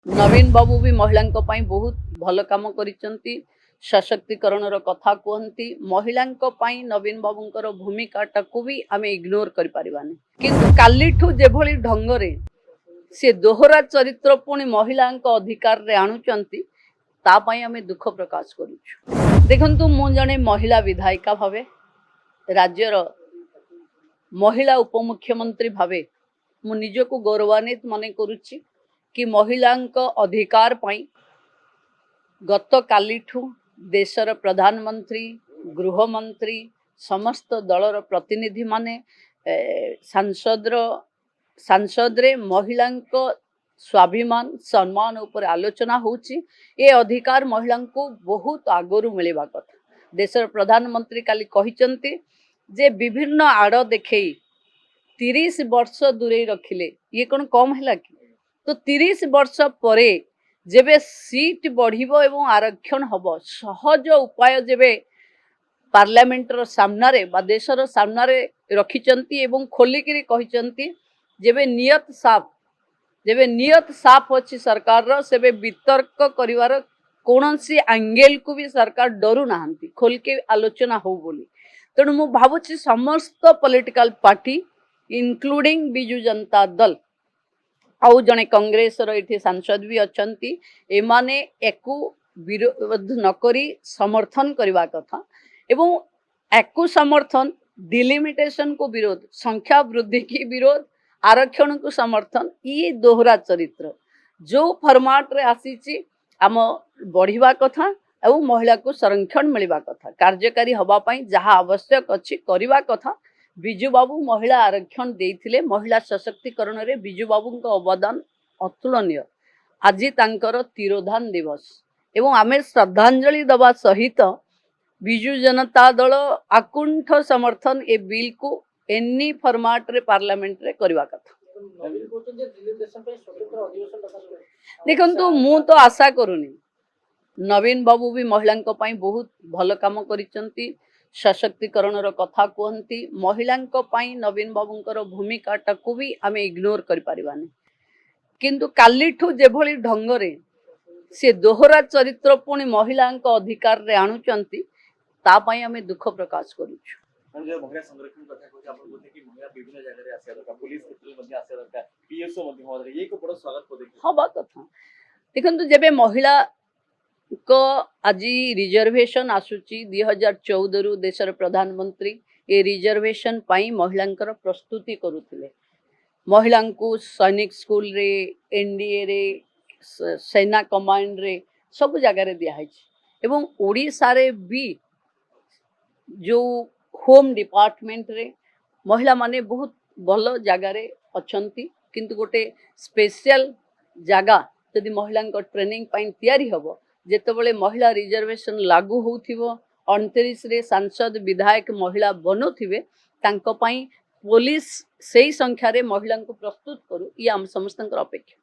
नवीन बाबू भी महिला बहुत भल कम कर सशक्तिकरण कथा कहती महिला नवीन बाबूंकर भूमिका टाकू भी आम इग्नोर करें किंतु कालीठू जेभली ढंगरे से दोहरा चरित्र पुणी महिला अधिकार रे आणुचंती तापाई आम दुख प्रकाश करुछु। देखंतु मु जने महिला विधायिका भावे राज्यर महिला उपमुख्यमंत्री भावे मु निजको गौरवान्वित मन करुछि कि महिला अधिकार पाई गत कालीठू देशर प्रधानमंत्री गृहमंत्री समस्त दलर प्रतिनिधि माने सांसद रे महिला स्वाभिमान सम्मान उपर आलोचना होची। ये अधिकार महिला को बहुत आगरू मिलवा कथा। देशर प्रधानमंत्री काली कहिचंती जे विभिन्न आड़ देखे 30 वर्ष दूरे रखिले ये कौन कम है कि तो 30 वर्ष परे जेबे सीट बढ़िबो एवं आरक्षण हबो सहज उपाय जेबे पार्लियामेंट रो सामनारे बा देशर सामनारे रखिचंती एवं खोलिकिरी कहिचंती जेबे नियत साफ अछि सरकार रो सेबे वितर्क करिवार कोनोसी एंगल को भी सरकार डरू नाहंती खोल के आलोचना हो बोली। तेणु मु भाबुछि समस्त political party including Biju Janata Dal आउ जने कांग्रेस रो इठी सांसद भी अछंती एमाने एकु विरोध नकरी समर्थन करवा कथा एवं एकु समर्थन डिलिमिटेशन को विरोध संख्या वृद्धि की विरोध आरक्षण को समर्थन ये दोहरा चरित्र जो फॉर्मेट रे आसीची आम बढ़िवा कथा एवं महिला को संरक्षण मिलवा कथा कार्यकारी हवा पाई जहाँ आवश्यक अच्छी करवा कथा। बिजू बाबू महिला आरक्षण देइथिले महिला सशक्तिकरण रे बिजू बाबू का अवदान अतुलनीय। आज तांकर तिरोधान दिवस एवं आमे श्रद्धांजलि दबा सहित बिजू जनता दल आकुंठ समर्थन ए बिल को एनी फॉर्मेट रे पार्लियामेंट रे करवा कथा। देखंतु मु तो आशा करूनी नवीन बाबू भी महिला बहुत भल काम करिसंती सशक्तिकरण कथा कहती महिला नवीन बाबूंकर भूमिका टाकू भी आम इग्नोर करें किंतु कालीठू जेभली ढंगरे से दोहरा चरित्र पुणी महिला अधिकार रे आणुचंती तापाई आम दुख प्रकाश करुछु। हवा कथा देखंतु जेबे महिला को आज रिजर्वेशन आसुची 2014 रु देशर प्रधानमंत्री ये रिजर्वेशन पाई महिलांकर प्रस्तुति करुथिले। महिला को सैनिक स्कूल रे एनडीए रे सेना कमांड रे सब जगह रे दिया है एवं ओडिशा रे भी जो होम डिपार्टमेंट रे महिला माने बहुत भल जगार अच्छी किंतु गोटे स्पेशल जगह यदि महिला ट्रेनिंग तैयारी हम जेतेबेले महिला रिजर्वेशन लागू होउथिबो 29 रे सांसद विधायक महिला बनोथिबे तांको पई पुलिस सही संख्या रे महिला को प्रस्तुत करू ये आम समस्त अपेक्षा।